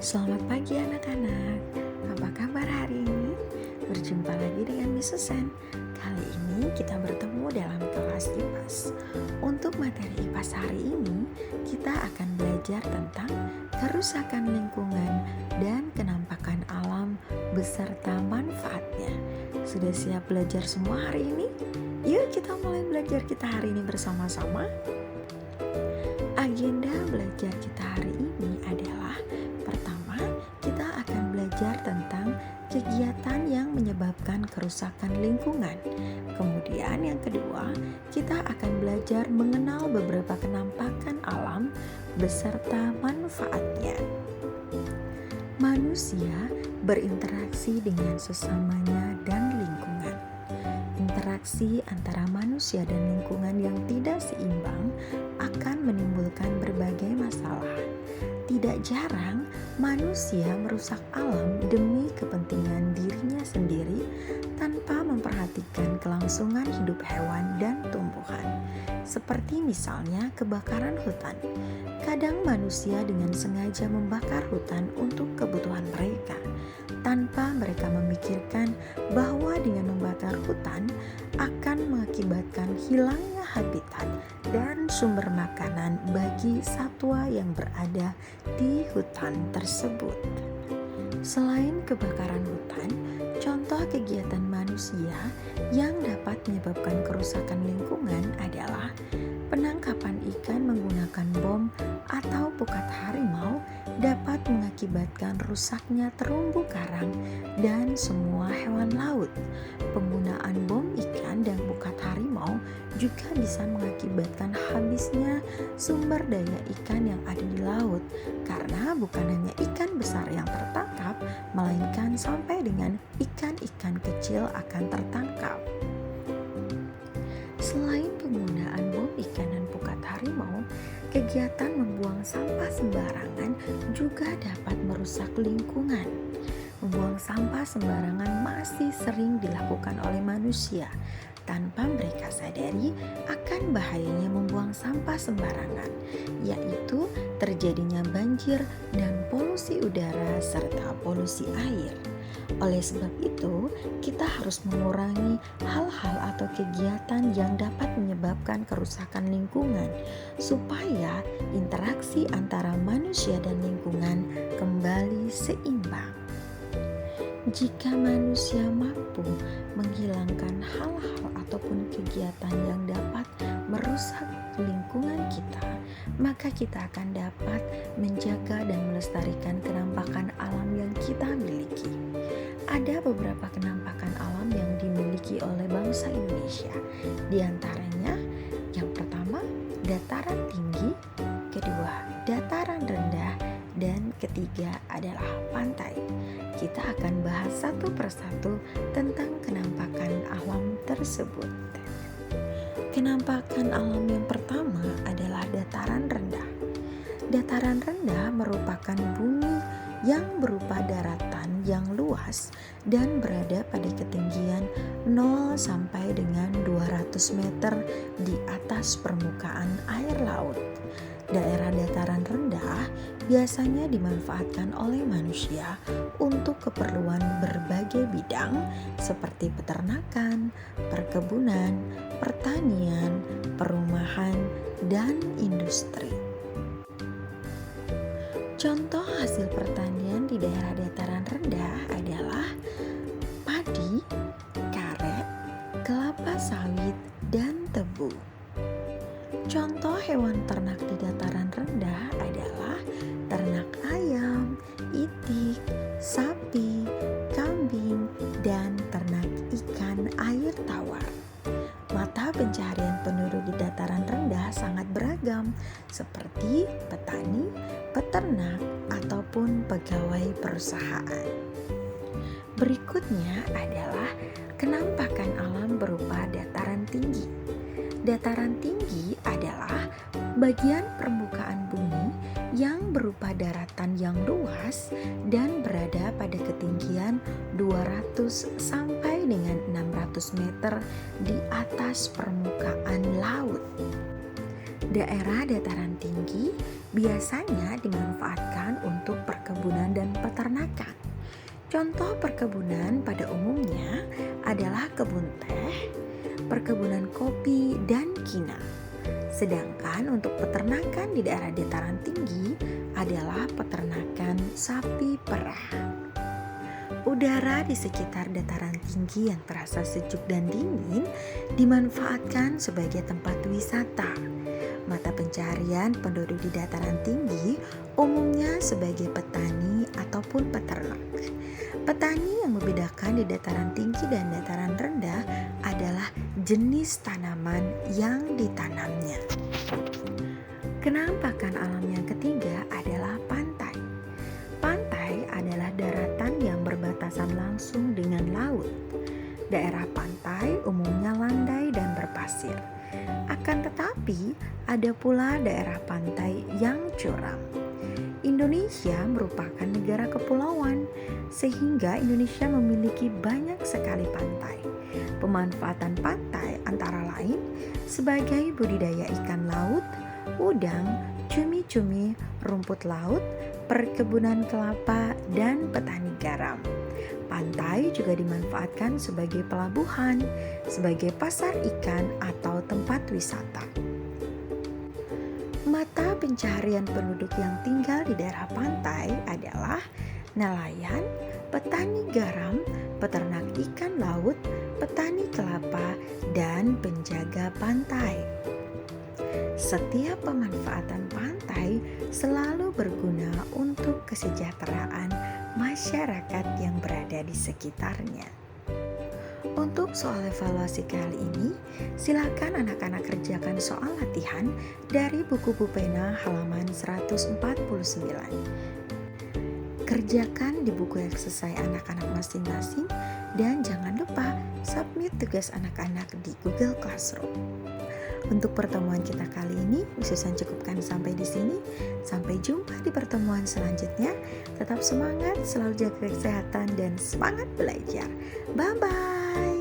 Selamat pagi anak-anak. Apa kabar hari ini? Berjumpa lagi dengan Miss Susan. Kali ini kita bertemu dalam kelas IPAS. Untuk materi IPAS hari ini, kita akan belajar tentang kerusakan lingkungan dan kenampakan alam beserta manfaatnya. Sudah siap belajar semua hari ini? Yuk kita mulai belajar kita hari ini bersama-sama. Agenda belajar kita hari ini adalah pertama, kita akan belajar tentang kegiatan yang menyebabkan kerusakan lingkungan. Kemudian yang kedua, kita akan belajar mengenal beberapa kenampakan alam beserta manfaatnya. Manusia berinteraksi dengan sesamanya dan lingkungan. Interaksi antara manusia dan lingkungan yang tidak seimbang akan menimbulkan berbagai masalah. Tidak jarang manusia merusak alam demi kepentingan dirinya sendiri tanpa memperhatikan kelangsungan hidup hewan dan tumbuhan. Seperti misalnya kebakaran hutan. Kadang manusia dengan sengaja membakar hutan untuk kebutuhan mereka, tanpa mereka memikirkan bahwa dengan membakar hutan akan mengakibatkan hilangnya habitat dan sumber makanan bagi satwa yang berada di hutan tersebut. Selain kebakaran hutan, contoh kegiatan manusia yang dapat menyebabkan kerusakan lingkungan adalah penangkapan ikan menggunakan bom atau pukat harimau dapat mengakibatkan rusaknya terumbu karang dan semua hewan laut. Penggunaan bom ikan dan pukat harimau juga bisa mengakibatkan habisnya sumber daya ikan yang ada di laut, karena bukan hanya ikan besar yang tertangkap, melainkan sampai dengan ikan-ikan kecil akan tertangkap. Selain penggunaan bom ikan dan pukat harimau, kegiatan membuang sampah sembarangan juga dapat merusak lingkungan. Membuang sampah sembarangan masih sering dilakukan oleh manusia tanpa mereka sadari akan bahayanya membuang sampah sembarangan, yaitu terjadinya banjir dan polusi udara serta polusi air. Oleh sebab itu, kita harus mengurangi hal-hal atau kegiatan yang dapat menyebabkan kerusakan lingkungan supaya interaksi antara manusia dan lingkungan kembali seimbang. Jika manusia mampu menghilangkan hal-hal ataupun kegiatan yang dapat merusak lingkungan kita, maka kita akan dapat menjaga dan melestarikan kenampakan alam yang kita miliki. Ada beberapa kenampakan alam yang dimiliki oleh bangsa Indonesia. Di antaranya, yang pertama, dataran tinggi, kedua, dataran rendah, dan ketiga adalah pantai. Kita akan bahas satu persatu tentang kenampakan alam tersebut. Kenampakan alam yang pertama adalah dataran rendah. Dataran rendah merupakan bumi yang berupa daratan yang luas dan berada pada ketinggian 0 sampai dengan 200 meter di atas permukaan air laut. Daerah dataran rendah biasanya dimanfaatkan oleh manusia untuk keperluan berbagai bidang seperti peternakan, perkebunan, pertanian, perumahan, dan industri. Contoh hasil pertanian di daerah dataran rendah adalah padi, karet, kelapa sawit, dan tebu. Contoh hewan ternak di dataran rendah adalah ternak ayam, itik, sapi, kambing, dan ternak ikan air tawar. Mata pencaharian penduduk di dataran rendah sangat beragam, seperti petani, peternak, ataupun pegawai perusahaan. Berikutnya adalah kenampakan alam berupa dataran tinggi. Dataran tinggi adalah bagian permukaan bumi yang berupa daratan yang luas dan berada pada ketinggian 200 sampai dengan 600 meter di atas permukaan laut. Daerah dataran tinggi biasanya dimanfaatkan untuk perkebunan dan peternakan. Contoh perkebunan pada umumnya adalah kebun teh, perkebunan kopi, dan kina. Sedangkan untuk peternakan di daerah dataran tinggi adalah peternakan sapi perah. Udara di sekitar dataran tinggi yang terasa sejuk dan dingin dimanfaatkan sebagai tempat wisata. Mata pencaharian penduduk di dataran tinggi umumnya sebagai petani ataupun peternak. Petani yang membedakan di dataran tinggi dan dataran rendah adalah jenis tanaman yang ditanamnya. Kenampakan alam yang ketiga adalah pantai. Pantai adalah daratan yang berbatasan langsung dengan laut. Daerah pantai umumnya landai dan berpasir. Akan tetapi, ada pula daerah pantai yang curam. Indonesia merupakan negara kepulauan, sehingga Indonesia memiliki banyak sekali pantai. Pemanfaatan pantai antara lain sebagai budidaya ikan laut, udang, cumi-cumi, rumput laut, perkebunan kelapa, dan petani garam. Pantai juga dimanfaatkan sebagai pelabuhan, sebagai pasar ikan atau tempat wisata. Mata pencaharian penduduk yang tinggal di daerah pantai adalah nelayan, petani garam, peternak ikan laut, petani kelapa, dan penjaga pantai. Setiap pemanfaatan pantai selalu berguna untuk kesejahteraan masyarakat yang berada di sekitarnya. Untuk soal evaluasi kali ini, silakan anak-anak kerjakan soal latihan dari buku Pupena halaman 149. Kerjakan di buku exercise anak-anak masing-masing dan jangan lupa submit tugas anak-anak di Google Classroom. Untuk pertemuan kita kali ini, Susan cukupkan sampai di sini. Sampai jumpa di pertemuan selanjutnya. Tetap semangat, selalu jaga kesehatan, dan semangat belajar. Bye-bye.